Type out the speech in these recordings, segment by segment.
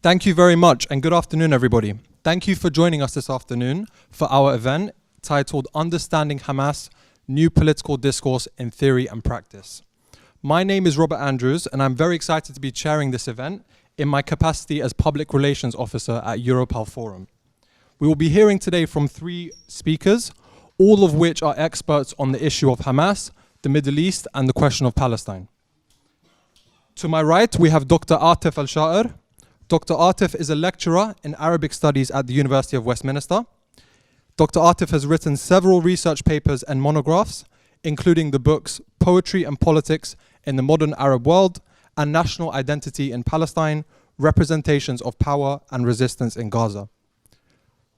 Thank you very much and good afternoon, everybody. Thank you for joining us this afternoon for our event titled Understanding Hamas, New Political Discourse in Theory and Practice. My name is Robert Andrews and I'm very excited to be chairing this event in my capacity as Public Relations Officer at Europal Forum. We will be hearing today from 3 speakers, all of which are experts on the issue of Hamas, the Middle East and the question of Palestine. To my right, we have Dr. Atif Al-Sha'ir. Dr. Atif is a lecturer in Arabic Studies at the University of Westminster. Dr. Atif has written several research papers and monographs, including the books Poetry and Politics in the Modern Arab World and National Identity in Palestine, Representations of Power and Resistance in Gaza.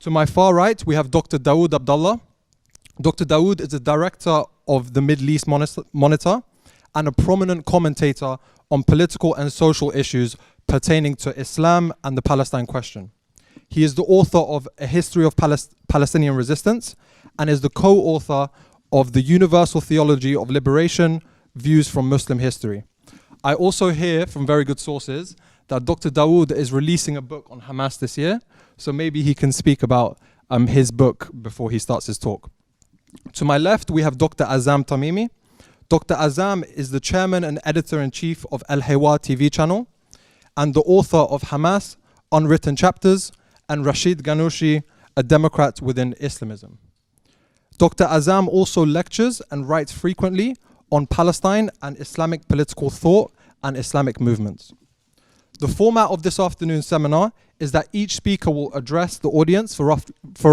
To my far right, we have Dr. Dawood Abdallah. Dr. Dawood is the director of the Middle East Monitor and a prominent commentator on political and social issues pertaining to Islam and the Palestine question. He is the author of A History of Palestinian Resistance and is the co-author of The Universal Theology of Liberation, Views from Muslim History. I also hear from very good sources that Dr. Dawood is releasing a book on Hamas this year, so maybe he can speak about his book before he starts his talk. To my left, we have Dr. Azam Tamimi. Dr. Azam is the chairman and editor-in-chief of Al-Hawar TV channel and the author of Hamas, Unwritten Chapters, and Rashid Ghanouchi, a Democrat within Islamism. Dr. Azam also lectures and writes frequently on Palestine and Islamic political thought and Islamic movements. The format of this afternoon's seminar is that each speaker will address the audience for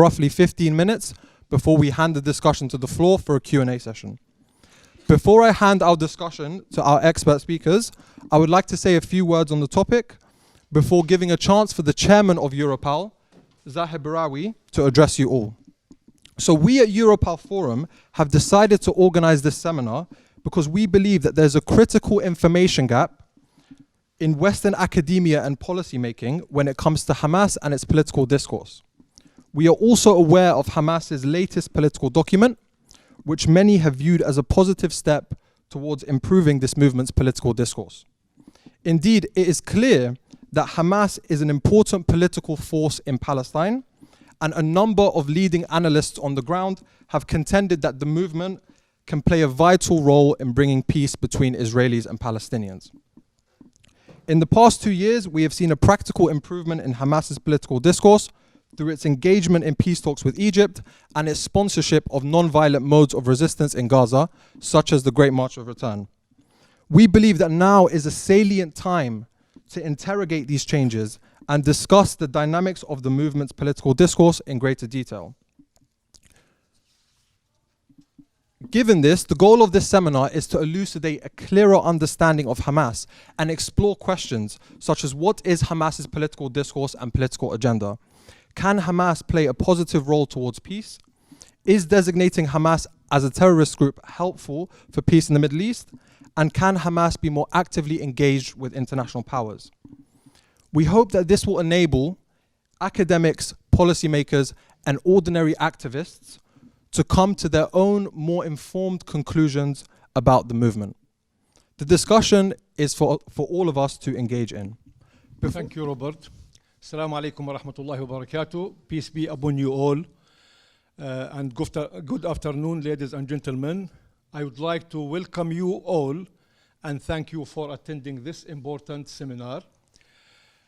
roughly 15 minutes before we hand the discussion to the floor for a Q&A session. Before I hand our discussion to our expert speakers, I would like to say a few words on the topic before giving a chance for the chairman of Europal, Zahir Barawi, to address you all. So we at Europal Forum have decided to organize this seminar because we believe that there's a critical information gap in Western academia and policy making when it comes to Hamas and its political discourse. We are also aware of Hamas's latest political document, which many have viewed as a positive step towards improving this movement's political discourse. Indeed, it is clear that Hamas is an important political force in Palestine, and a number of leading analysts on the ground have contended that the movement can play a vital role in bringing peace between Israelis and Palestinians. In the past 2 years, we have seen a practical improvement in Hamas's political discourse through its engagement in peace talks with Egypt and its sponsorship of non-violent modes of resistance in Gaza, such as the Great March of Return. We believe that now is a salient time to interrogate these changes and discuss the dynamics of the movement's political discourse in greater detail. Given this, the goal of this seminar is to elucidate a clearer understanding of Hamas and explore questions such as what is Hamas's political discourse and political agenda? Can Hamas play a positive role towards peace? Is designating Hamas as a terrorist group helpful for peace in the Middle East? And can Hamas be more actively engaged with international powers? We hope that this will enable academics, policymakers, and ordinary activists to come to their own more informed conclusions about the movement. The discussion is for all of us to engage in. Thank you, Robert. Assalamu alaikum wa rahmatullahi wa barakatuh. Peace be upon you all. And good afternoon, ladies and gentlemen. I would like to welcome you all and thank you for attending this important seminar.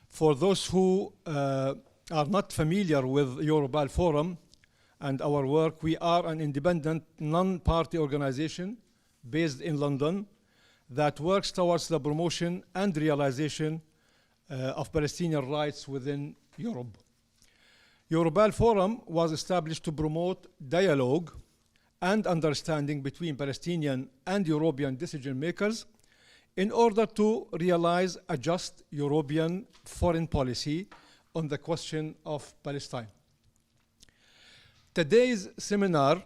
For those who are not familiar with Europal Forum and our work, we are an independent non-party organization based in London that works towards the promotion and realization of Palestinian rights within Europe. Europal Forum was established to promote dialogue and understanding between Palestinian and European decision makers in order to realize a just European foreign policy on the question of Palestine. Today's seminar,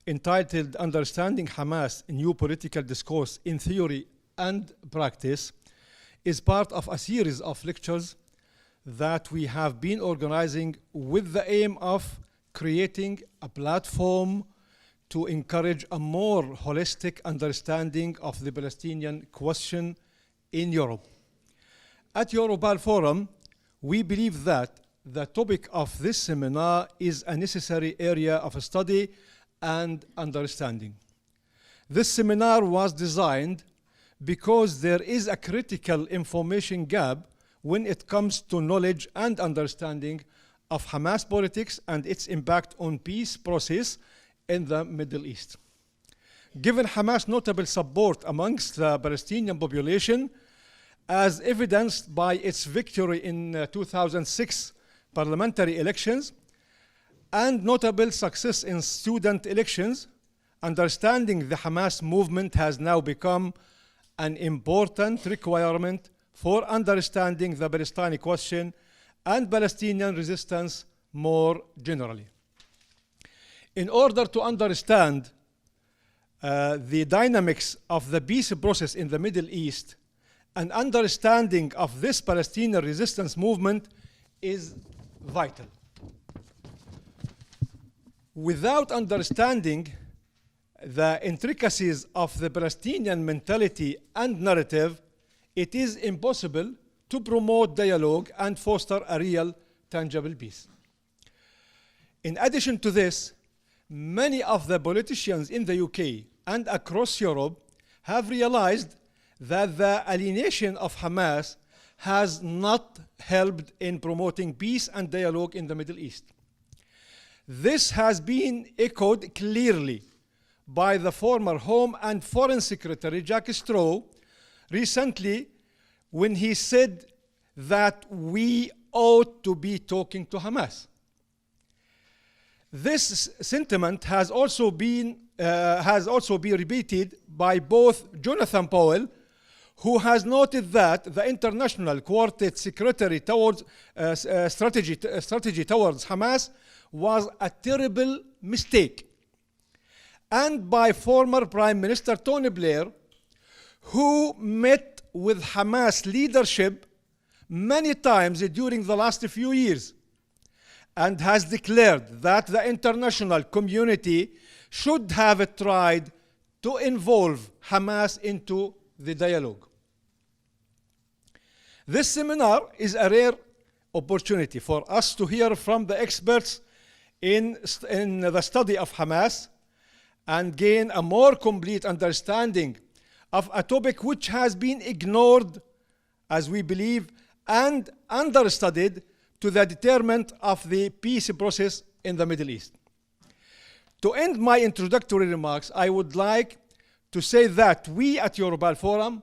entitled Understanding Hamas, a New Political Discourse in Theory and Practice, is part of a series of lectures that we have been organizing with the aim of creating a platform to encourage a more holistic understanding of the Palestinian question in Europe. At Europal Forum, we believe that the topic of this seminar is a necessary area of study and understanding. This seminar was designed because there is a critical information gap when it comes to knowledge and understanding of Hamas politics and its impact on peace process in the Middle East. Given Hamas' notable support amongst the Palestinian population, as evidenced by its victory in 2006 parliamentary elections, and notable success in student elections, understanding the Hamas movement has now become an important requirement for understanding the Palestinian question and Palestinian resistance more generally. In order to understand the dynamics of the peace process in the Middle East, an understanding of this Palestinian resistance movement is vital. Without understanding the intricacies of the Palestinian mentality and narrative, it is impossible to promote dialogue and foster a real, tangible peace. In addition to this, many of the politicians in the UK and across Europe have realized that the alienation of Hamas has not helped in promoting peace and dialogue in the Middle East. This has been echoed clearly by the former Home and Foreign Secretary Jack Straw recently when he said that we ought to be talking to Hamas. This sentiment has also been repeated by both Jonathan Powell, who has noted that the International Quartet Secretary towards strategy towards Hamas was a terrible mistake, and by former Prime Minister Tony Blair, who met with Hamas leadership many times during the last few years and has declared that the international community should have tried to involve Hamas into the dialogue. This seminar is a rare opportunity for us to hear from the experts in the study of Hamas and gain a more complete understanding of a topic which has been ignored, as we believe, and understudied to the determinant of the peace process in the Middle East. To end my introductory remarks, I would like to say that we at Europal Forum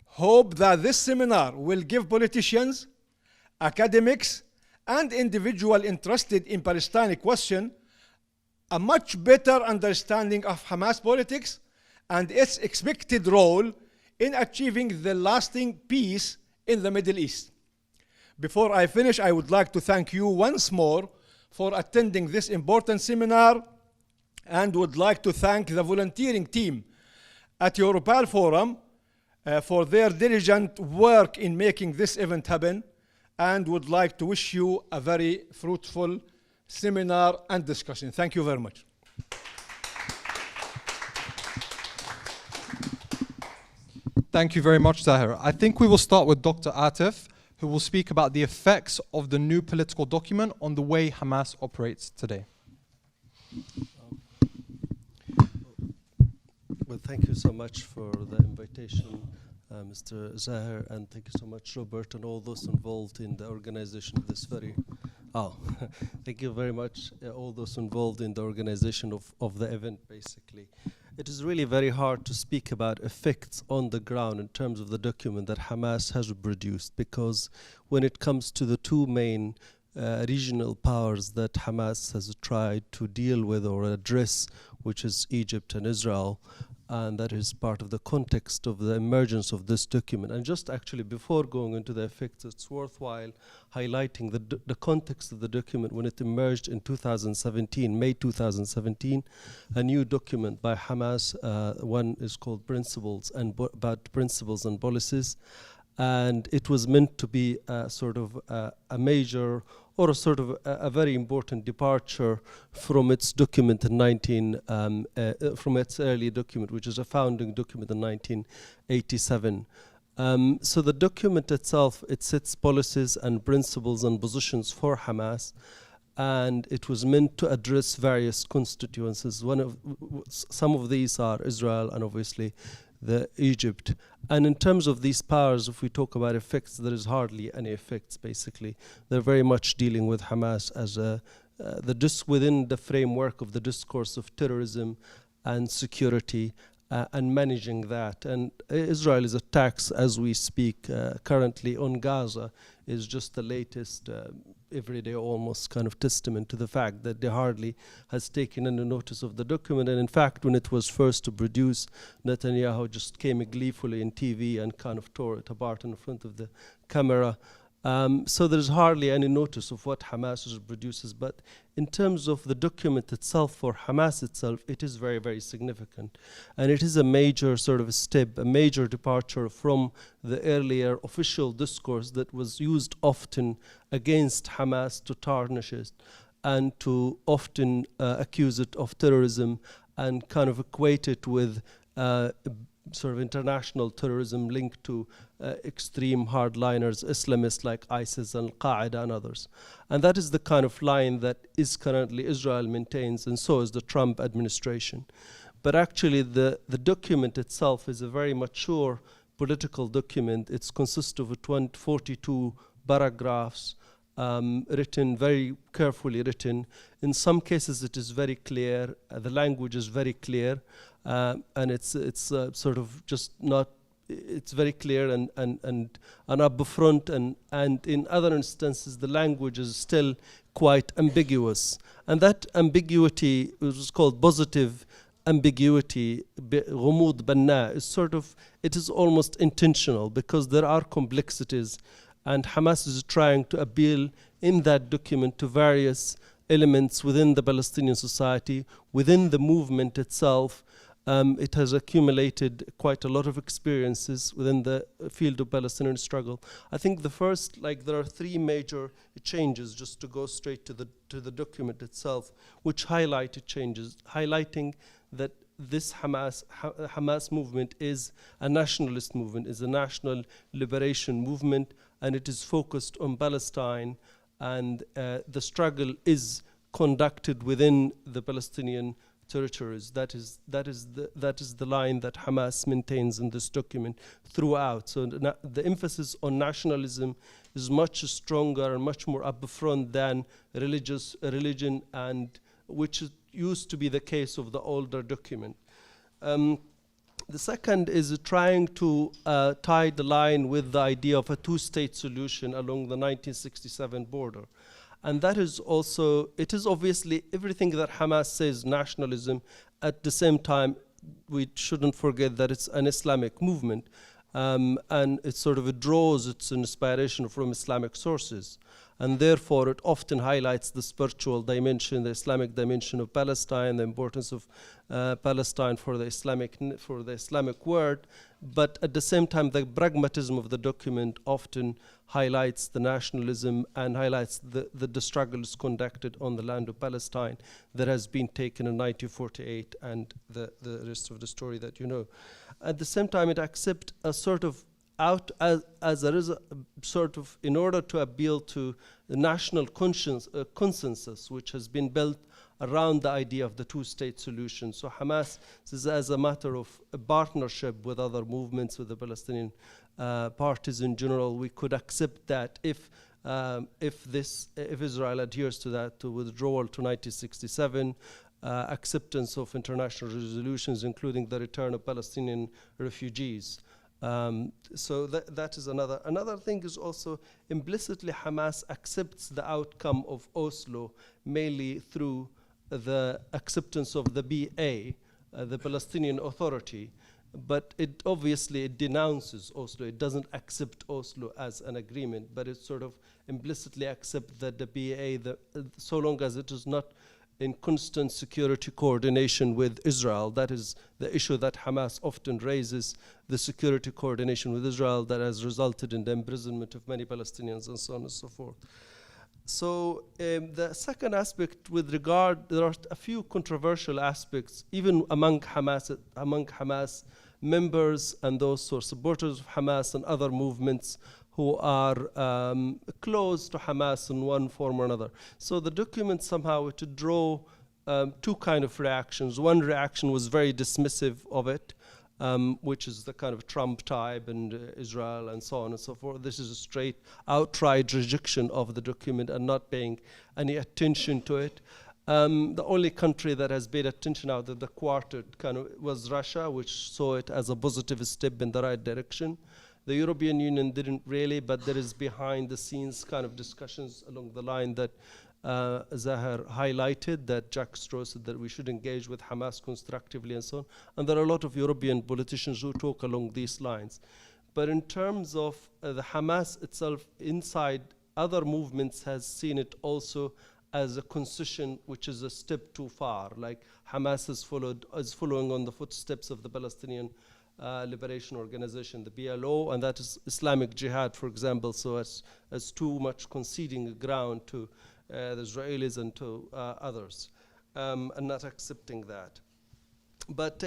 hope that this seminar will give politicians, academics, and individuals interested in Palestine question a much better understanding of Hamas politics and its expected role in achieving the lasting peace in the Middle East. Before I finish, I would like to thank you once more for attending this important seminar and would like to thank the volunteering team at Europal Forum for their diligent work in making this event happen, and would like to wish you a very fruitful seminar and discussion. Thank you very much. Thank you very much, Zahir. I think we will start with Dr. Atif, who will speak about the effects of the new political document on the way Hamas operates today. Well, thank you so much for the invitation, Mr. Zahir, and thank you so much, Robert, and all those involved in the organization of this thank you very much, all those involved in the organization of the event, basically. It is really very hard to speak about effects on the ground in terms of the document that Hamas has produced, because when it comes to the two main regional powers that Hamas has tried to deal with or address, which is Egypt and Israel, and that is part of the context of the emergence of this document. And just actually before going into the effects, it's worthwhile highlighting the context of the document when it emerged in 2017, May 2017, a new document by Hamas. One is called Principles about Principles and Policies. And it was meant to be sort of a major or a sort of a very important departure from its document in from its early document, which is a founding document in 1987. So the document itself, it sets policies and principles and positions for Hamas, and it was meant to address various constituencies. Some of these are Israel and obviously Egypt. And in terms of these powers, if we talk about effects, there is hardly any effects, basically. They're very much dealing with Hamas as within the framework of the discourse of terrorism and security, and managing that. And Israel's attacks as we speak currently on Gaza is just the latest everyday almost kind of testament to the fact that they hardly has taken any notice of the document. And in fact, when it was first produced, Netanyahu just came gleefully in TV and kind of tore it apart in front of the camera. So there's hardly any notice of what Hamas produces. But in terms of the document itself, for Hamas itself, it is very, very significant. And it is a major sort of step, a major departure from the earlier official discourse that was used often against Hamas to tarnish it and to often accuse it of terrorism and kind of equate it with sort of international terrorism linked to extreme hardliners, Islamists like ISIS and Al-Qaeda and others. And that is the kind of line that is currently Israel maintains, and so is the Trump administration. But actually the document itself is a very mature political document. It consists of 42 paragraphs, written, very carefully written. In some cases it is very clear, the language is very clear, and it's sort of just not, it's very clear and up front, and in other instances the language is still quite ambiguous. And that ambiguity, which is called positive ambiguity, غموض بناء, is sort of, it is almost intentional because there are complexities, and Hamas is trying to appeal in that document to various elements within the Palestinian society, within the movement itself. It has accumulated quite a lot of experiences within the field of Palestinian struggle. I think the first, there are three major changes, just to go straight to the document itself, which highlighted changes, highlighting that this Hamas movement is a nationalist movement, is a national liberation movement, and it is focused on Palestine, and the struggle is conducted within the Palestinian territories. That is the line that Hamas maintains in this document throughout. So the emphasis on nationalism is much stronger and much more upfront than religion, and which used to be the case of the older document. The second is trying to tie the line with the idea of a two-state solution along the 1967 border. And that is also, it is obviously everything that Hamas says nationalism. At the same time, we shouldn't forget that it's an Islamic movement, and it sort of draws its inspiration from Islamic sources. And therefore, it often highlights the spiritual dimension, the Islamic dimension of Palestine, the importance of Palestine for the Islamic world. But at the same time, the pragmatism of the document often highlights the nationalism and highlights the struggles conducted on the land of Palestine that has been taken in 1948 and the rest of the story that you know. At the same time, it accepts a sort of as there is a sort of, in order to appeal to the national consensus which has been built around the idea of the two-state solution. So Hamas is as a matter of a partnership with other movements, with the Palestinian parties in general. We could accept that if Israel adheres to that, to withdrawal to 1967, acceptance of international resolutions, including the return of Palestinian refugees. So that is another. Another thing is also implicitly Hamas accepts the outcome of Oslo mainly through the acceptance of the BA, the Palestinian Authority, but it obviously denounces Oslo. It doesn't accept Oslo as an agreement, but it sort of implicitly accepts that the BA, so long as it is not in constant security coordination with Israel. That is the issue that Hamas often raises, the security coordination with Israel that has resulted in the imprisonment of many Palestinians and so on and so forth. So the second aspect with regard, there are a few controversial aspects, even among Hamas members and those who are supporters of Hamas and other movements who are close to Hamas in one form or another. So the document somehow to draw two kind of reactions. One reaction was very dismissive of it, which is the kind of Trump type and Israel and so on and so forth. This is a straight, outright rejection of the document and not paying any attention to it. The only country that has paid attention out of the quartet kind of was Russia, which saw it as a positive step in the right direction. The European Union didn't really, but there is behind the scenes kind of discussions along the line that Zahar highlighted, that Jack Straw said that we should engage with Hamas constructively and so on. And there are a lot of European politicians who talk along these lines. But in terms of the Hamas itself, inside other movements has seen it also as a concession, which is a step too far. Like Hamas is following on the footsteps of the Palestinian Liberation Organization, the PLO, and that is Islamic Jihad, for example, so as too much conceding ground to the Israelis and to others, and not accepting that. But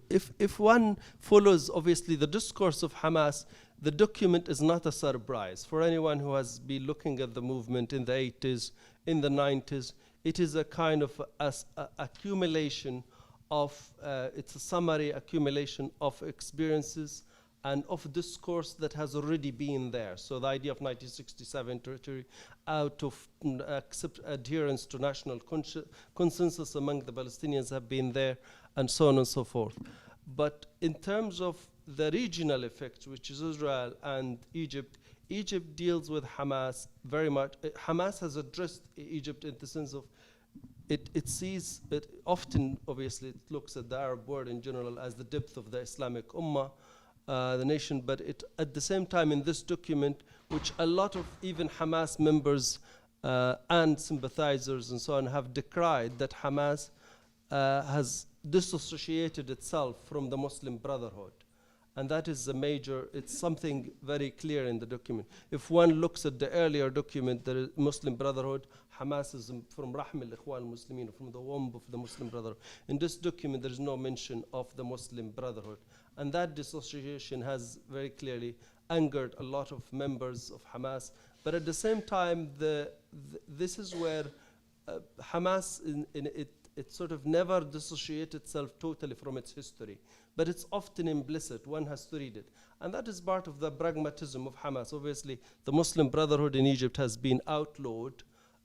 if one follows, obviously, the discourse of Hamas, the document is not a surprise. For anyone who has been looking at the movement in the 80s, in the 90s, it is a kind of accumulation of, it's a summary accumulation of experiences and of discourse that has already been there. So the idea of 1967 territory, out of adherence to national consensus among the Palestinians have been there, and so on and so forth. But in terms of the regional effects, which is Israel and Egypt, Egypt deals with Hamas very much. Hamas has addressed Egypt in the sense of it sees, it often, obviously, it looks at the Arab world in general as the depth of the Islamic Ummah, the nation, but it, at the same time in this document, which a lot of even Hamas members and sympathizers and so on have decried, that Hamas has disassociated itself from the Muslim Brotherhood. And that is a major, it's something very clear in the document. If one looks at the earlier document, the Muslim Brotherhood, Hamas is from Rahm al-Ikhwan al-Muslimin, from the womb of the Muslim Brotherhood. In this document, there is no mention of the Muslim Brotherhood. And that dissociation has very clearly angered a lot of members of Hamas. But at the same time, this is where Hamas, it sort of never dissociates itself totally from its history. But it's often implicit, one has to read it. And that is part of the pragmatism of Hamas. Obviously, the Muslim Brotherhood in Egypt has been outlawed,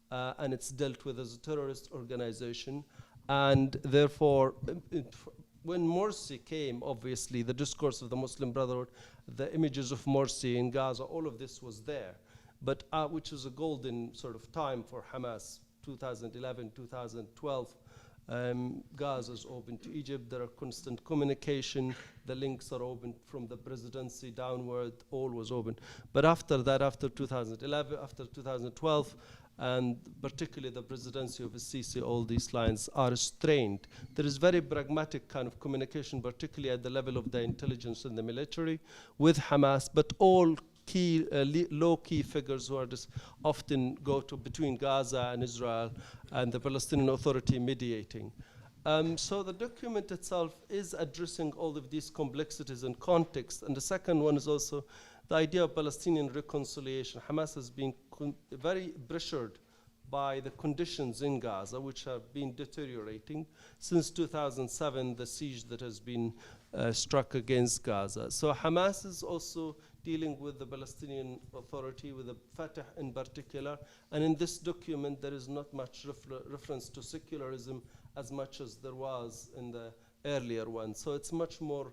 and it's dealt with as a terrorist organization. And therefore, when Morsi came, obviously, the discourse of the Muslim Brotherhood, the images of Morsi in Gaza, all of this was there. But which is a golden sort of time for Hamas, 2011, 2012. Gaza is open to Egypt. There are constant communication. The links are open from the presidency downward. All was open. But after that, after 2011, after 2012, and particularly the presidency of Al-Sisi, all these lines are strained. There is very pragmatic kind of communication, particularly at the level of the intelligence and the military with Hamas, but all key, low-key figures who are just often go to between Gaza and Israel and the Palestinian Authority mediating. So the document itself is addressing all of these complexities and context. And the second one is also the idea of Palestinian reconciliation. Hamas has been very pressured by the conditions in Gaza, which have been deteriorating since 2007, the siege that has been struck against Gaza. So Hamas is also dealing with the Palestinian Authority, with the Fatah in particular. And in this document, there is not much reference to secularism as much as there was in the earlier one. So it's much more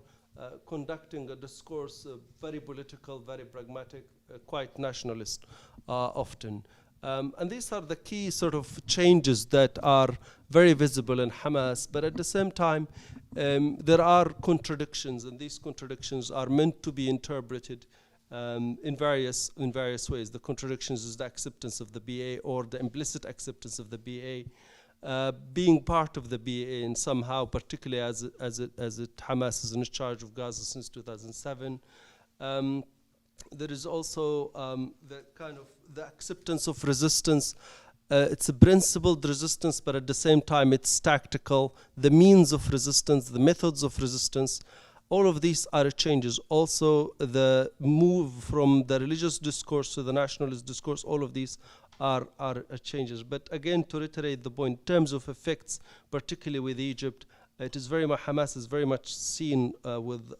conducting a discourse, very political, very pragmatic, quite nationalist often. And these are the key sort of changes that are very visible in Hamas, but at the same time, there are contradictions, and these contradictions are meant to be interpreted in various ways. The contradictions is the acceptance of the BA or the implicit acceptance of the BA, being part of the BA, and somehow, particularly as Hamas is in charge of Gaza since 2007. There is also the kind of the acceptance of resistance. It's a principled resistance, but at the same time, it's tactical. The means of resistance, the methods of resistance All of these are changes. Also, the move from the religious discourse to the nationalist discourse, all of these are changes. But again, to reiterate the point, in terms of effects, particularly with Egypt, it is very much, Hamas is very much seen with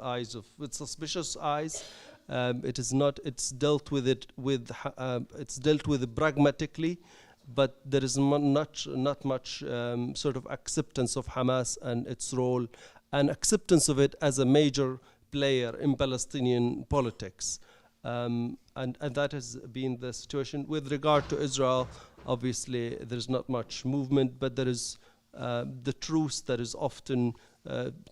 suspicious eyes. It is not, it's dealt with it it's dealt with pragmatically, but there is not much sort of acceptance of Hamas and its role, and acceptance of it as a major player in Palestinian politics. And that has been the situation. With regard to Israel, obviously there's not much movement, but there is the truce that is often,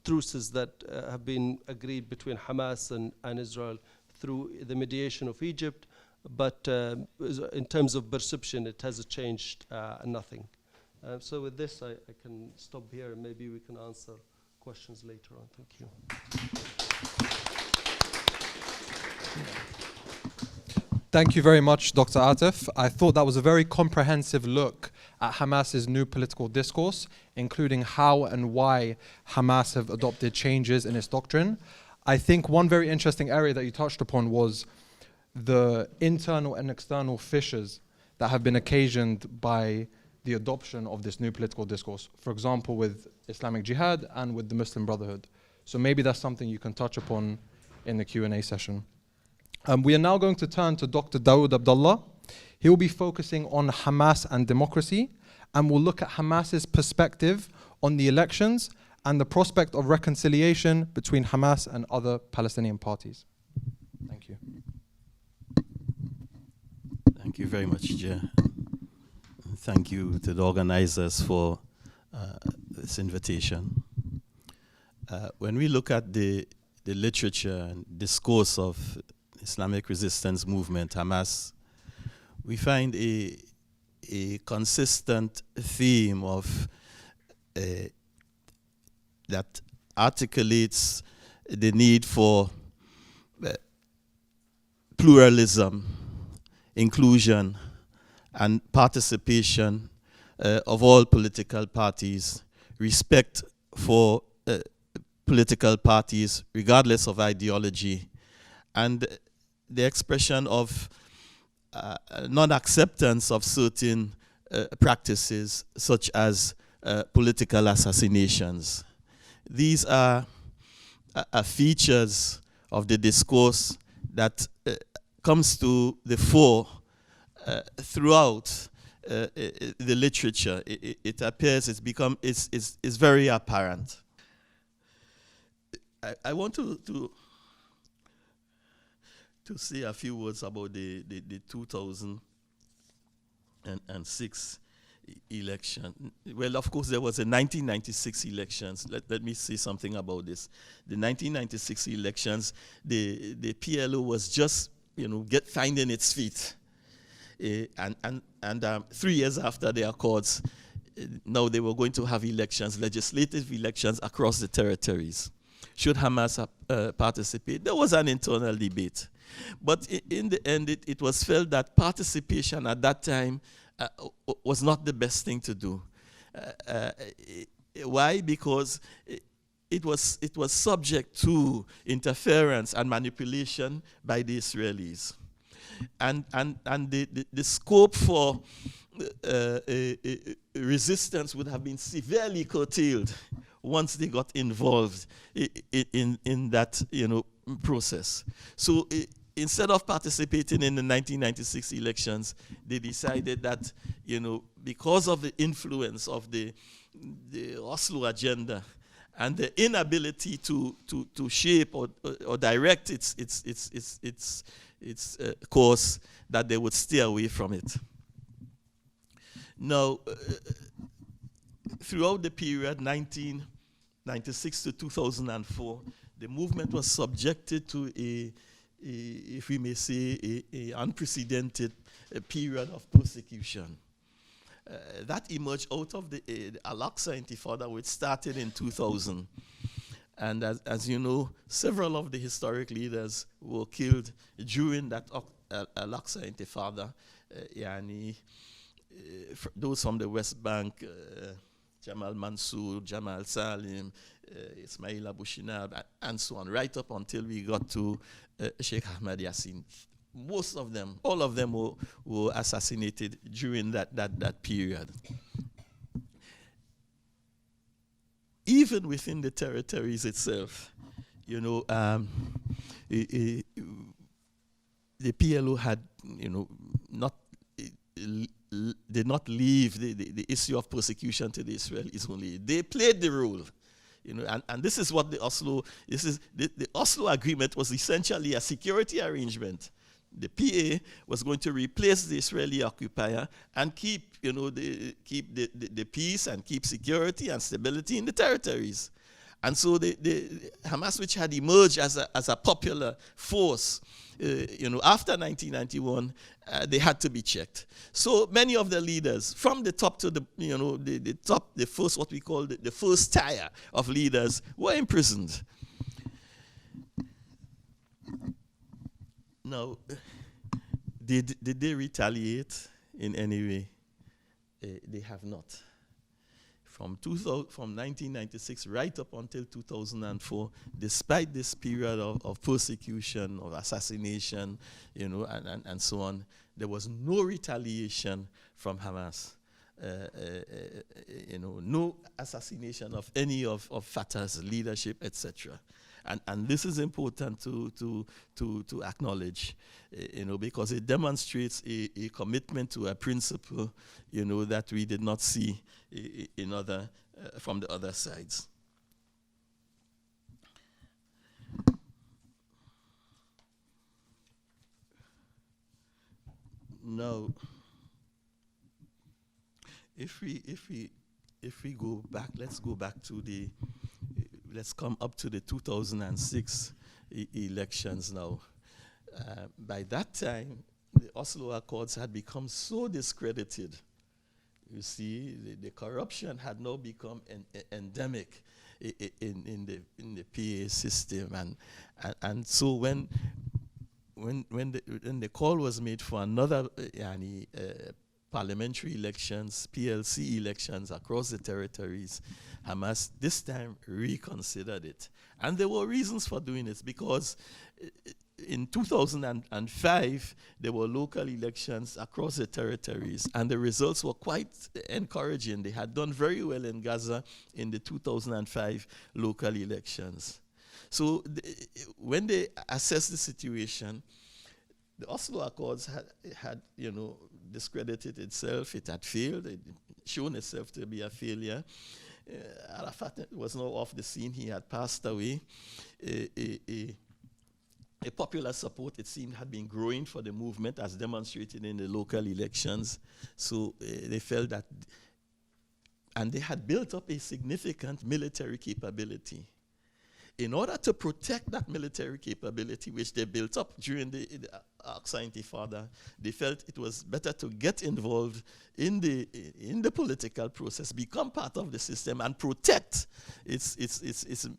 truces that have been agreed between Hamas and Israel through the mediation of Egypt. But in terms of perception, it has changed nothing. So with this, I can stop here, and maybe we can answer questions later on. Thank you. Thank you very much, Dr. Atif. I thought that was a very comprehensive look at Hamas's new political discourse, including how and why Hamas have adopted changes in its doctrine. I think one very interesting area that you touched upon was the internal and external fissures that have been occasioned by the adoption of this new political discourse, for example, with Islamic Jihad and with the Muslim Brotherhood. So maybe that's something you can touch upon in the Q&A session. We are now going to turn to Dr. Dawood Abdullah. He will be focusing on Hamas and democracy, and will look at Hamas's perspective on the elections and the prospect of reconciliation between Hamas and other Palestinian parties. Thank you. Thank you very much, Jay. Thank you to the organizers for this invitation. When we look at the literature and discourse of Islamic resistance movement, Hamas, we find a consistent theme of that articulates the need for pluralism, inclusion, and participation of all political parties, respect for political parties regardless of ideology, and the expression of non-acceptance of certain practices such as political assassinations. These are features of the discourse that comes to the fore throughout the literature. It appears, it's very apparent. I want to say a few words about the 2006 election. Well, of course, there was a 1996 elections. Let me say something about this. The 1996 elections, the PLO was just, finding its feet. And 3 years after the Accords, now they were going to have elections, legislative elections across the territories. Should Hamas participate? There was an internal debate. But in the end, it was felt that participation at that time was not the best thing to do. Why? Because it was subject to interference and manipulation by the Israelis. And the scope for resistance would have been severely curtailed once they got involved in that process. So instead of participating in the 1996 elections, they decided that because of the influence of the Oslo agenda and the inability to shape or direct its course, that they would stay away from it. Now, throughout the period 1996 to 2004, the movement was subjected to if we may say, a unprecedented period of persecution. That emerged out of the Al-Aqsa Intifada, which started in 2000. And as you know, several of the historic leaders were killed during that Al-Aqsa Intifada. Those from the West Bank, Jamal Mansour, Jamal Salim, Ismail Abu Shinab, and so on, right up until we got to Sheikh Ahmad Yassin. Most of them, all of them were assassinated during that period. Even within the territories itself, you know, the PLO had, you know, did not leave the issue of persecution to the Israelis only. They played the role. You know, and this is what the Oslo Agreement was essentially a security arrangement. The PA was going to replace the Israeli occupier and keep the peace and keep security and stability in the territories. And so the Hamas, which had emerged as a popular force, after 1991, they had to be checked. So many of the leaders, from the top to the first, what we call the first tier of leaders, were imprisoned. Now, did they retaliate in any way? They have not. From 1996 right up until 2004, despite this period of persecution, of assassination, and so on, there was no retaliation from Hamas. No assassination of any of Fatah's leadership, etc. And this is important to acknowledge, because it demonstrates a commitment to a principle, that we did not see from the other sides. Now, if we go back, let's come up to the 2006 elections now. By that time, the Oslo Accords had become so discredited. You see, the corruption had now become endemic in the PA system, and so when the call was made for another parliamentary elections, PLC elections across the territories, Hamas this time reconsidered it. And there were reasons for doing this, because in 2005, there were local elections across the territories, and the results were quite encouraging. They had done very well in Gaza in the 2005 local elections. So when they assessed the situation, the Oslo Accords had discredited itself. It had failed. It shown itself to be a failure. Arafat was now off the scene. He had passed away. A popular support, it seemed, had been growing for the movement, as demonstrated in the local elections. So they felt that, and they had built up a significant military capability. In order to protect that military capability, which they built up during the Aqsa Intifada, they felt it was better to get involved in the political process, become part of the system, and protect its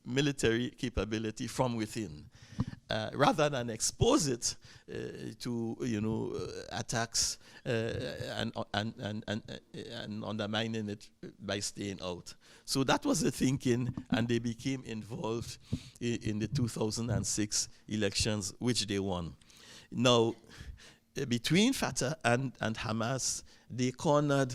military capability from within, rather than expose it to attacks and undermining it by staying out. So that was the thinking, and they became involved in the 2006 elections, which they won. Now, between Fatah and Hamas, they cornered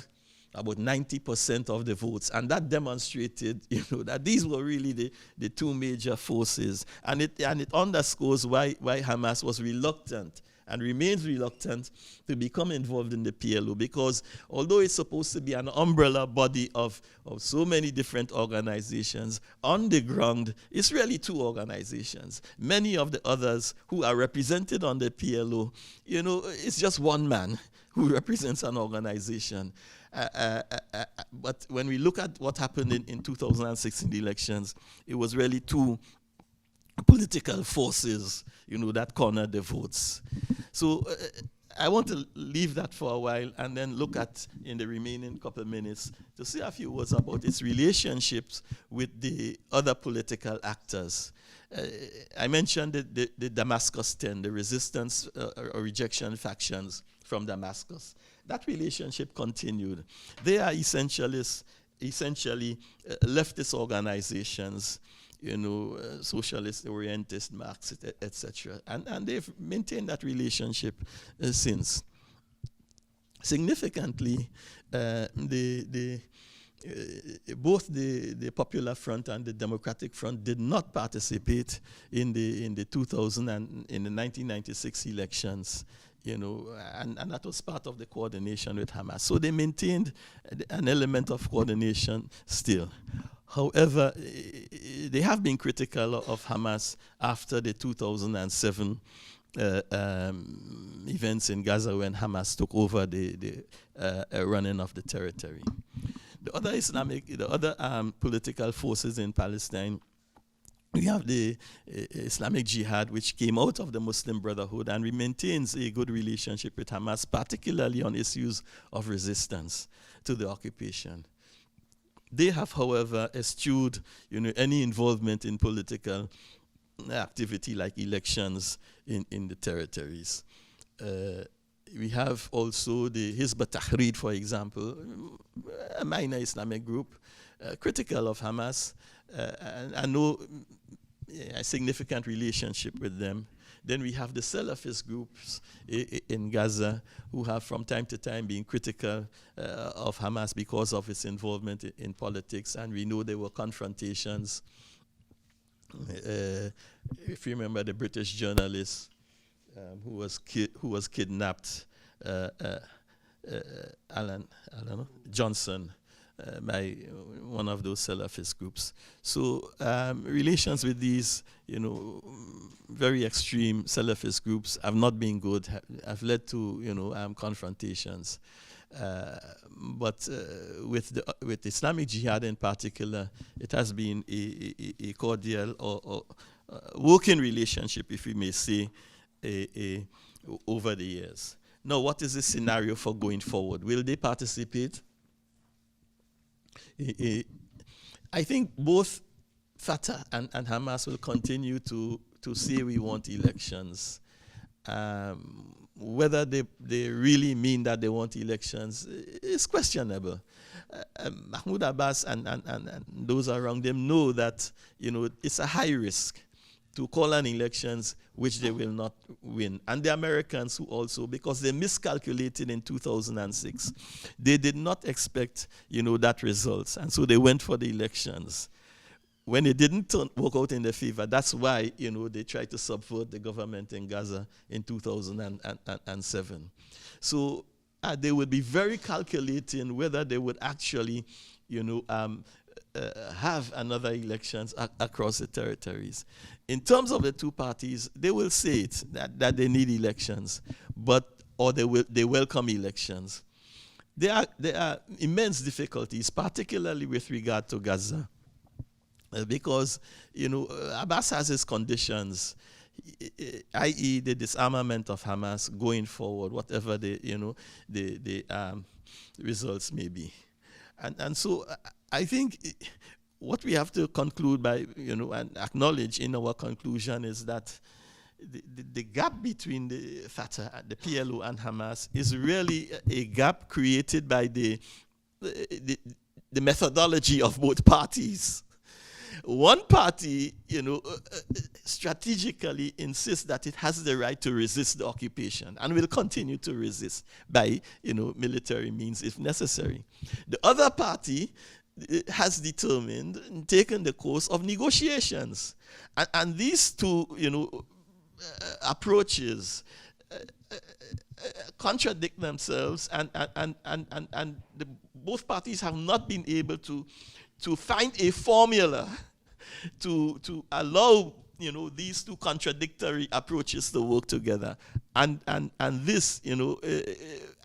about 90% of the votes, and that demonstrated, that these were really the two major forces, and it underscores why Hamas was reluctant and remains reluctant to become involved in the PLO, because although it's supposed to be an umbrella body of so many different organizations, on the ground, it's really two organizations. Many of the others who are represented on the PLO, it's just one man who represents an organization. But when we look at what happened in 2016 elections, it was really two political forces, that cornered the votes. So I want to leave that for a while and then look at, in the remaining couple of minutes, to say a few words about its relationships with the other political actors. I mentioned the Damascus 10, the resistance or rejection factions from Damascus. That relationship continued. They are essentialists essentially leftist organizations, socialist, orientist, Marxist, etc. And they've maintained that relationship since. Significantly, both the Popular Front and the Democratic Front did not participate in the 1996 elections, and that was part of the coordination with Hamas. So they maintained an element of coordination still. However, they have been critical of Hamas after the 2007 events in Gaza when Hamas took over the running of the territory. The other political forces in Palestine, we have the Islamic Jihad, which came out of the Muslim Brotherhood and maintains a good relationship with Hamas, particularly on issues of resistance to the occupation. They have, however, eschewed any involvement in political activity like elections in the territories. We have also the Hizb ut-Tahrir, for example, a minor Islamic group, critical of Hamas, and no significant relationship with them. Then we have the Salafist groups in Gaza who have from time to time been critical of Hamas because of its involvement in politics, and we know there were confrontations. If you remember the British journalist who was kidnapped, Alan Johnson, by one of those Salafist groups. So relations with these, very extreme Salafist groups have not been good, have led to, confrontations. But with Islamic Jihad in particular, it has been a cordial or working relationship, if we may say, over the years. Now, what is the scenario for going forward? Will they participate? I think both Fatah and Hamas will continue to say we want elections. Whether they really mean that they want elections is questionable. Mahmoud Abbas and those around them know that it's a high risk to call on elections which they will not win. And the Americans who also, because they miscalculated in 2006, they did not expect that results, and so they went for the elections. When it didn't work out in their favor, that's why they tried to subvert the government in Gaza in 2007. So they would be very calculating whether they would actually have another elections across the territories. In terms of the two parties, they will say it, that they need elections, or they welcome elections. There are immense difficulties, particularly with regard to Gaza, because Abbas has his conditions, i.e. the disarmament of Hamas going forward, whatever the results may be. And so I think what we have to conclude by, and acknowledge in our conclusion is that the gap between the Fatah, the PLO, and Hamas is really a gap created by the methodology of both parties. One party, strategically insists that it has the right to resist the occupation and will continue to resist by, military means if necessary. The other party has determined and taken the course of negotiations. And these two, approaches contradict themselves, and both parties have not been able to find a formula to allow these two contradictory approaches to work together, and this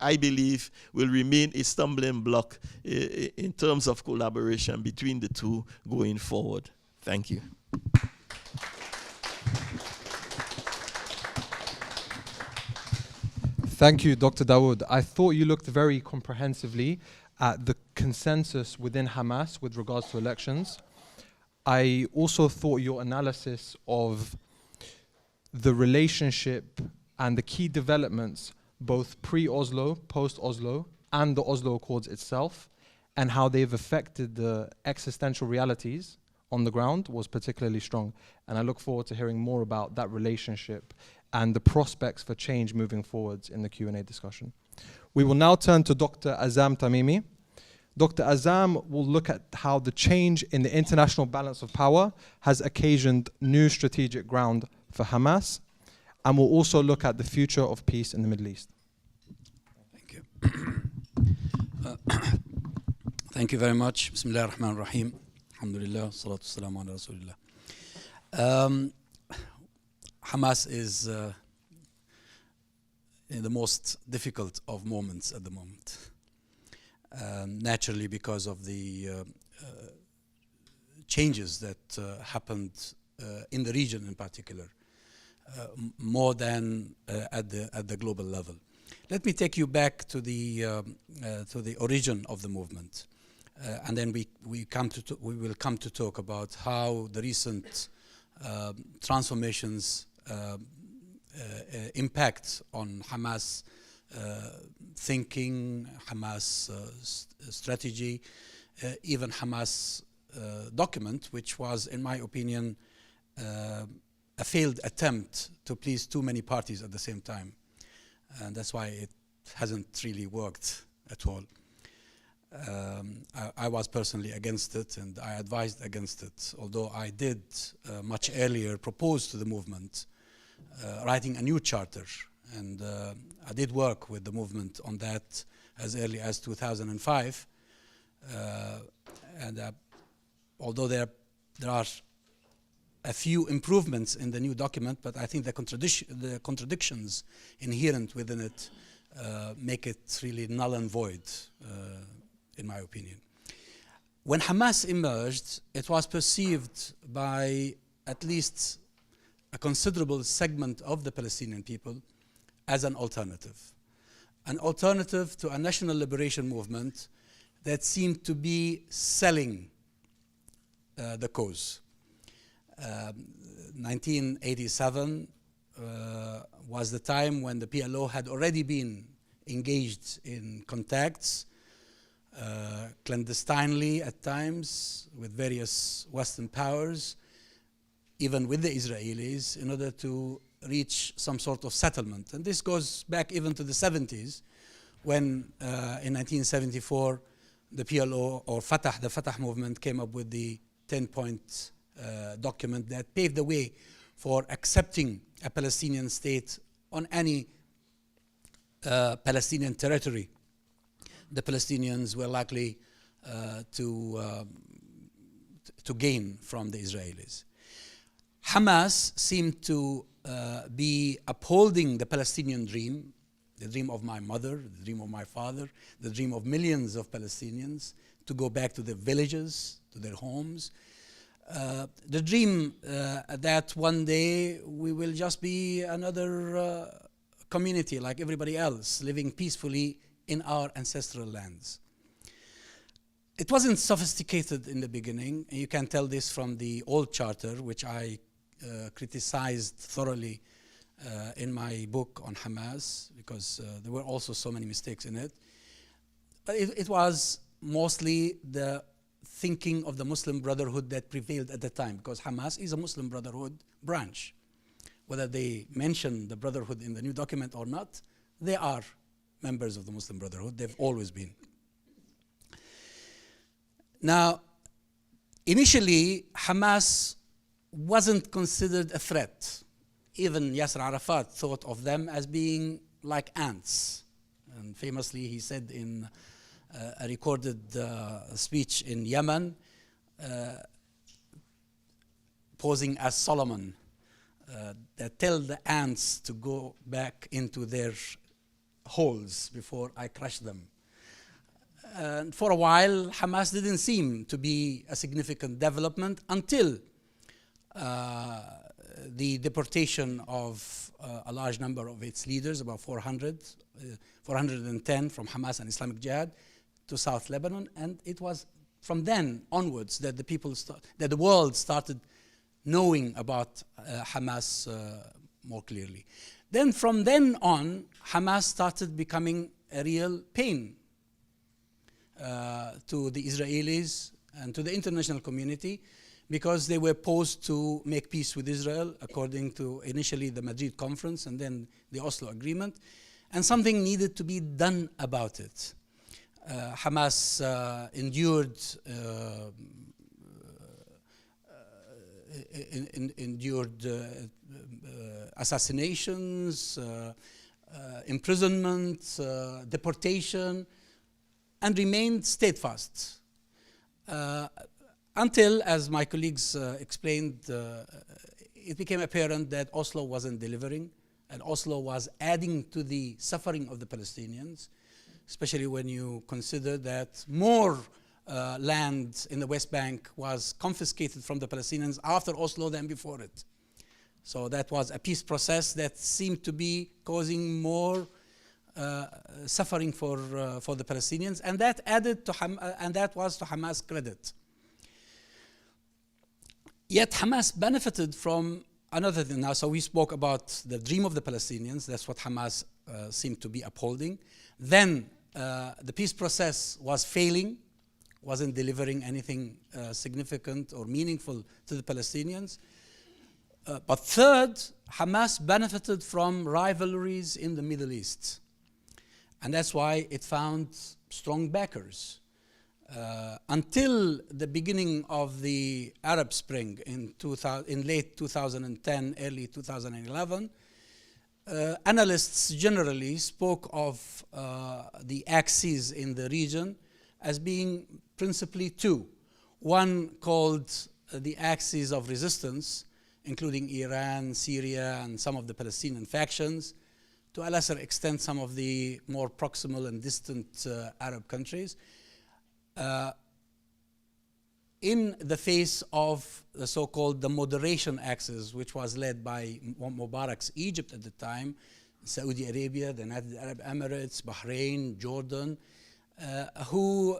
I believe will remain a stumbling block in terms of collaboration between the two going forward. Thank you. Thank you, Dr. Dawood. I thought you looked very comprehensively at the consensus within Hamas with regards to elections. I also thought your analysis of the relationship and the key developments, both pre-Oslo, post-Oslo, and the Oslo Accords itself, and how they've affected the existential realities on the ground was particularly strong. And I look forward to hearing more about that relationship and the prospects for change moving forwards in the Q&A discussion. We will now turn to Dr. Azam Tamimi. Dr. Azam will look at how the change in the international balance of power has occasioned new strategic ground for Hamas, and will also look at the future of peace in the Middle East. Thank you. Thank you very much. Bismillah ar-Rahman ar-Rahim. Alhamdulillah, salatu wassalamu ala Rasulillah. Hamas is in the most difficult of moments at the moment. Naturally, because of the changes that happened in the region in particular, more than at the global level. Let me take you back to the origin of the movement, and then we will come to talk about how the recent transformations impact on Hamas thinking, Hamas strategy, even Hamas document, which was, in my opinion, a failed attempt to please too many parties at the same time. And that's why it hasn't really worked at all. I was personally against it, and I advised against it, although I did much earlier propose to the movement writing a new charter. And I did work with the movement on that as early as 2005. And although there are a few improvements in the new document, but I think the contradictions inherent within it make it really null and void, in my opinion. When Hamas emerged, it was perceived by at least a considerable segment of the Palestinian people as an alternative to a national liberation movement that seemed to be selling the cause. 1987 was the time when the PLO had already been engaged in contacts, clandestinely at times, with various Western powers, even with the Israelis, in order to reach some sort of settlement. And this goes back even to the 70s, when in 1974, the PLO, or Fatah, the Fatah movement, came up with the 10-point document that paved the way for accepting a Palestinian state on any Palestinian territory. The Palestinians were likely to gain from the Israelis. Hamas seemed to be upholding the Palestinian dream, the dream of my mother, the dream of my father, the dream of millions of Palestinians, to go back to their villages, to their homes. The dream that one day we will just be another community like everybody else, living peacefully in our ancestral lands. It wasn't sophisticated in the beginning. You can tell this from the old charter, which I criticized thoroughly in my book on Hamas, because there were also so many mistakes in it. But it was mostly the thinking of the Muslim Brotherhood that prevailed at the time, because Hamas is a Muslim Brotherhood branch. Whether they mention the Brotherhood in the new document or not, they are members of the Muslim Brotherhood. They've always been. Now, initially, Hamas wasn't considered a threat. Even Yasser Arafat thought of them as being like ants. And famously, he said in a recorded speech in Yemen, posing as Solomon, that tell the ants to go back into their holes before I crush them. And for a while, Hamas didn't seem to be a significant development until the deportation of a large number of its leaders, about 410 from Hamas and Islamic Jihad, to South Lebanon, and it was from then onwards that the world started knowing about Hamas more clearly. Then from then on, Hamas started becoming a real pain to the Israelis and to the international community, because they were posed to make peace with Israel according to initially the Madrid conference and then the Oslo agreement, and something needed to be done about it. Hamas endured assassinations, imprisonment, deportation, and remained steadfast. Until, as my colleagues explained, it became apparent that Oslo wasn't delivering, and Oslo was adding to the suffering of the Palestinians, especially when you consider that more land in the West Bank was confiscated from the Palestinians after Oslo than before it. So that was a peace process that seemed to be causing more suffering for the Palestinians, and that added to and that was to Hamas' credit. Yet Hamas benefited from another thing now. So we spoke about the dream of the Palestinians. That's what Hamas seemed to be upholding. Then the peace process was failing, wasn't delivering anything significant or meaningful to the Palestinians. But third, Hamas benefited from rivalries in the Middle East. And that's why it found strong backers. Until the beginning of the Arab Spring in late 2010, early 2011, analysts generally spoke of the axes in the region as being principally two. One called the axis of resistance, including Iran, Syria, and some of the Palestinian factions, to a lesser extent some of the more proximal and distant Arab countries, in the face of the so-called the moderation axis, which was led by Mubarak's Egypt at the time, Saudi Arabia, the United Arab Emirates, Bahrain, Jordan, who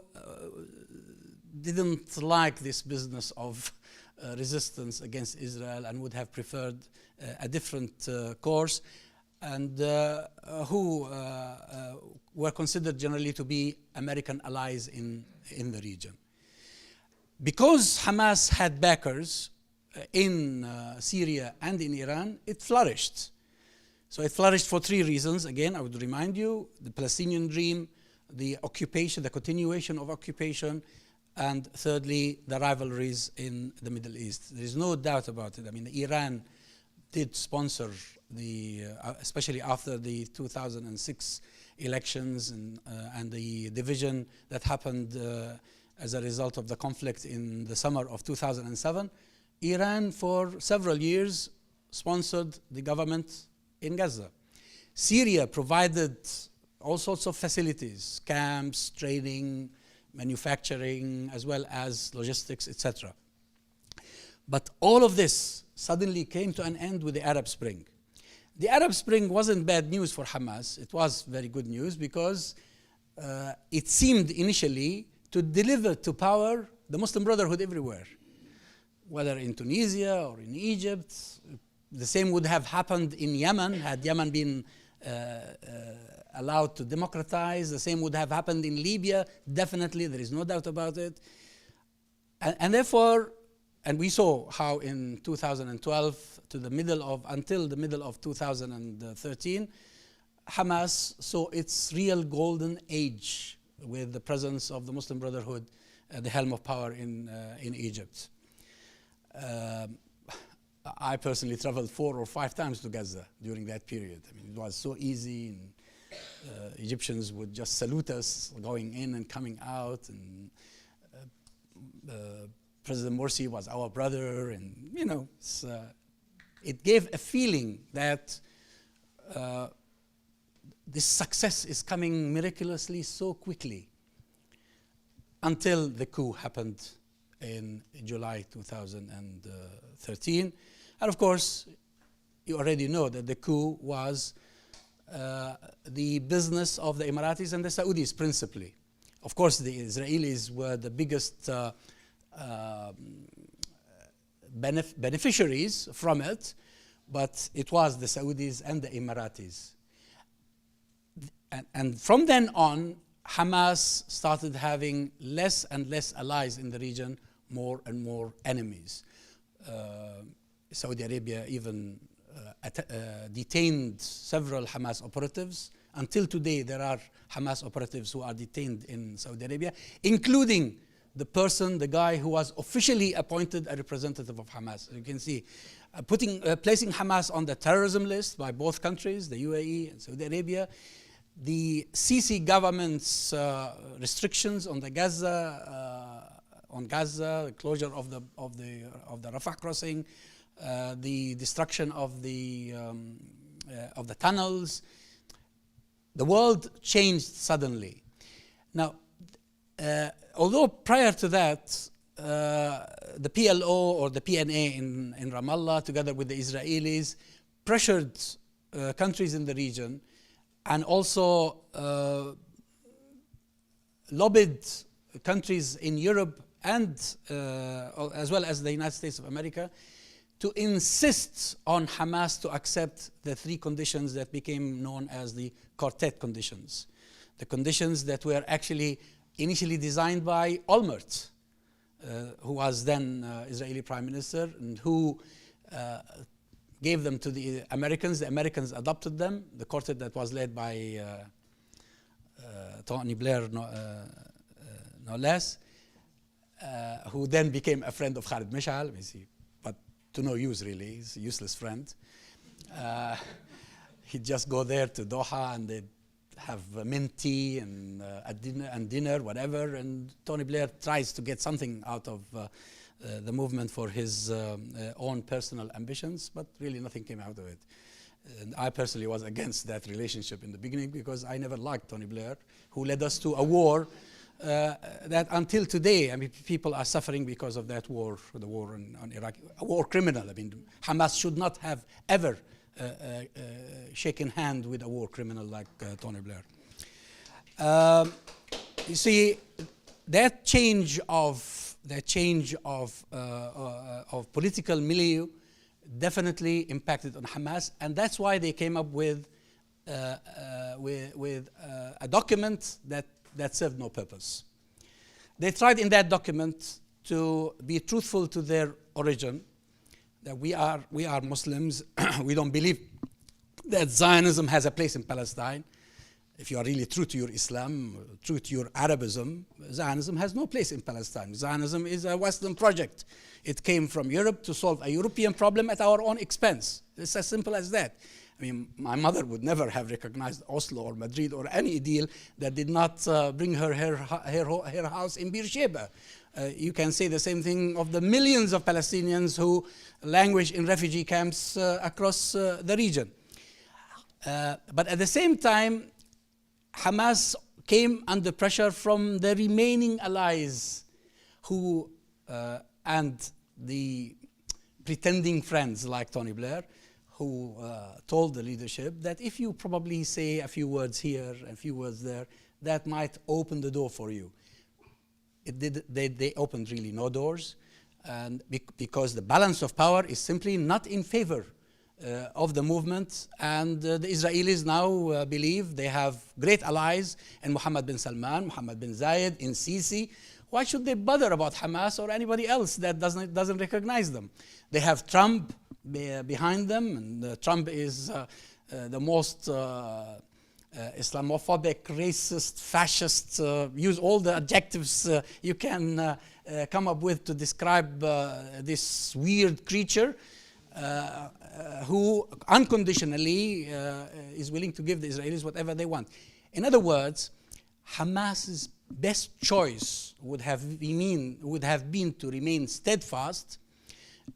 didn't like this business of resistance against Israel and would have preferred a different course, and who were considered generally to be American allies in the region. Because Hamas had backers in Syria and in Iran, it flourished. So it flourished for three reasons. Again, I would remind you, the Palestinian Dream, the occupation, the continuation of occupation, and thirdly, the rivalries in the Middle East. There is no doubt about it. I mean, Iran did sponsor especially after the 2006 elections and the division that happened as a result of the conflict in the summer of 2007, Iran for several years sponsored the government in Gaza. Syria provided all sorts of facilities, camps, training, manufacturing, as well as logistics, etc. But all of this suddenly came to an end with the Arab Spring. The Arab Spring wasn't bad news for Hamas. It was very good news because it seemed initially to deliver to power the Muslim Brotherhood everywhere, whether in Tunisia or in Egypt. The same would have happened in Yemen had Yemen been allowed to democratize. The same would have happened in Libya, definitely, there is no doubt about it. And therefore, and we saw how in 2012 until the middle of 2013, Hamas saw its real golden age with the presence of the Muslim Brotherhood at the helm of power in Egypt. I personally traveled 4 or 5 times to Gaza during that period. I mean, it was so easy, and Egyptians would just salute us going in and coming out, and President Morsi was our brother, and you know, it gave a feeling that this success is coming miraculously so quickly, until the coup happened in July 2013. And of course, you already know that the coup was the business of the Emiratis and the Saudis principally. Of course, the Israelis were the biggest beneficiaries from it, but it was the Saudis and the Emiratis. And from then on, Hamas started having less and less allies in the region, more and more enemies. Saudi Arabia even detained several Hamas operatives. Until today, there are Hamas operatives who are detained in Saudi Arabia, including the guy who was officially appointed a representative of Hamas. You can see, placing Hamas on the terrorism list by both countries, the UAE and Saudi Arabia. The Sisi government's restrictions on Gaza, the closure of the Rafah crossing, the destruction of the tunnels. The world changed suddenly. Now, although prior to that, the PLO or the PNA in Ramallah, together with the Israelis, pressured countries in the region and also lobbied countries in Europe and as well as the United States of America to insist on Hamas to accept the three conditions that became known as the quartet conditions. The conditions that were actually initially designed by Olmert, who was then Israeli Prime Minister, and who gave them to the Americans. The Americans adopted them, the quartet that was led by Tony Blair, no less, who then became a friend of Khalid Mashal, but to no use really, he's a useless friend. He'd just go there to Doha and they'd have mint tea and dinner, whatever, and Tony Blair tries to get something out of the movement for his own personal ambitions, but really nothing came out of it. And I personally was against that relationship in the beginning because I never liked Tony Blair, who led us to a war that until today, I mean, people are suffering because of that war, the war on Iraq, a war criminal. I mean, Hamas should not have ever shaken hand with a war criminal like Tony Blair. You see, that change of political milieu definitely impacted on Hamas, and that's why they came up with a document that served no purpose. They tried in that document to be truthful to their origin, that we are Muslims, we don't believe that Zionism has a place in Palestine. If you are really true to your Islam, true to your Arabism, Zionism has no place in Palestine. Zionism is a Western project. It came from Europe to solve a European problem at our own expense. It's as simple as that. I mean, my mother would never have recognized Oslo or Madrid or any deal that did not bring her house in Beersheba. You can say the same thing of the millions of Palestinians who languish in refugee camps across the region. But at the same time, Hamas came under pressure from the remaining allies who, and the pretending friends like Tony Blair, who told the leadership that if you probably say a few words here, a few words there, that might open the door for you. It did. They opened really no doors, and because the balance of power is simply not in favor of the movement, and the Israelis now believe they have great allies in Mohammed bin Salman, Mohammed bin Zayed, in Sisi. Why should they bother about Hamas or anybody else that doesn't recognize them? They have Trump behind them, and Trump is the most Islamophobic, racist, fascist, use all the adjectives you can come up with to describe this weird creature who unconditionally is willing to give the Israelis whatever they want. In other words, Hamas's best choice would have been to remain steadfast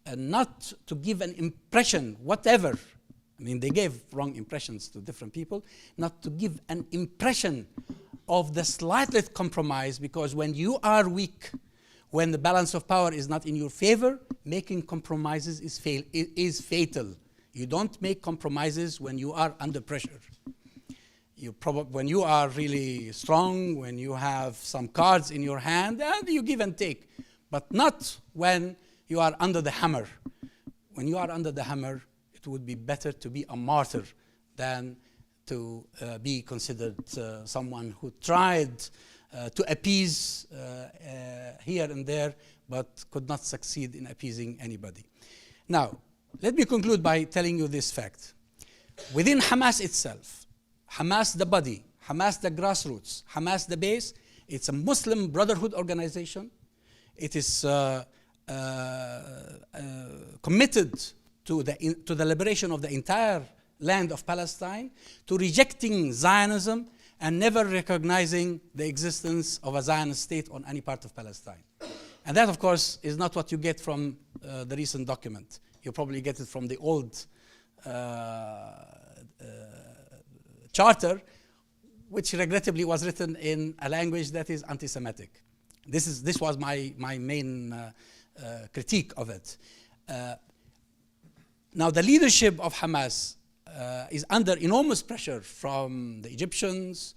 and not to give an impression, whatever. I mean, they gave wrong impressions to different people, not to give an impression of the slightest compromise, because when you are weak, when the balance of power is not in your favor, making compromises is fatal. You don't make compromises when you are under pressure. When you are really strong, when you have some cards in your hand, and you give and take, but not when you are under the hammer. When you are under the hammer, it would be better to be a martyr than to be considered someone who tried to appease here and there, but could not succeed in appeasing anybody. Now, let me conclude by telling you this fact. Within Hamas itself, Hamas the body, Hamas the grassroots, Hamas the base, it's a Muslim Brotherhood organization. It is committed to the liberation of the entire land of Palestine, to rejecting Zionism and never recognizing the existence of a Zionist state on any part of Palestine. And that, of course, is not what you get from the recent document. You probably get it from the old charter, which regrettably was written in a language that is anti-Semitic. This was my main critique of it. Now, the leadership of Hamas is under enormous pressure from the Egyptians,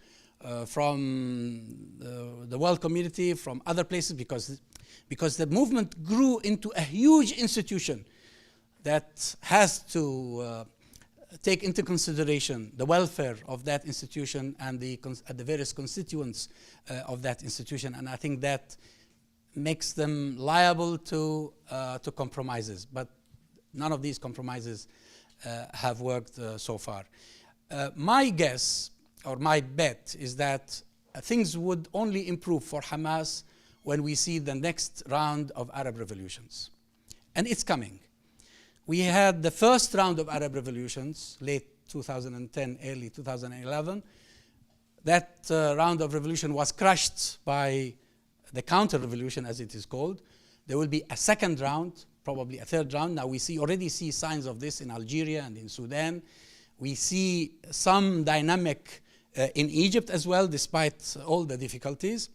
from the world community, from other places, because the movement grew into a huge institution that has to take into consideration the welfare of that institution and the various constituents of that institution. And I think that makes them liable to compromises. But none of these compromises have worked so far. My guess, or my bet, is that things would only improve for Hamas when we see the next round of Arab revolutions. And it's coming. We had the first round of Arab revolutions, late 2010, early 2011. That round of revolution was crushed by the counter-revolution, as it is called. There will be a second round, probably a third round. Now we already see signs of this in Algeria and in Sudan. We see some dynamic in Egypt as well, despite all the difficulties.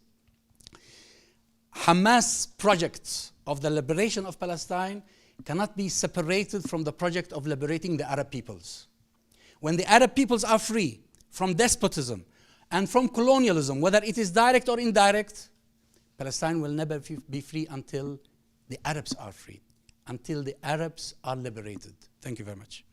Hamas' project of the liberation of Palestine cannot be separated from the project of liberating the Arab peoples. When the Arab peoples are free from despotism and from colonialism, whether it is direct or indirect, Palestine will never be free until the Arabs are free, until the Arabs are liberated. Thank you very much.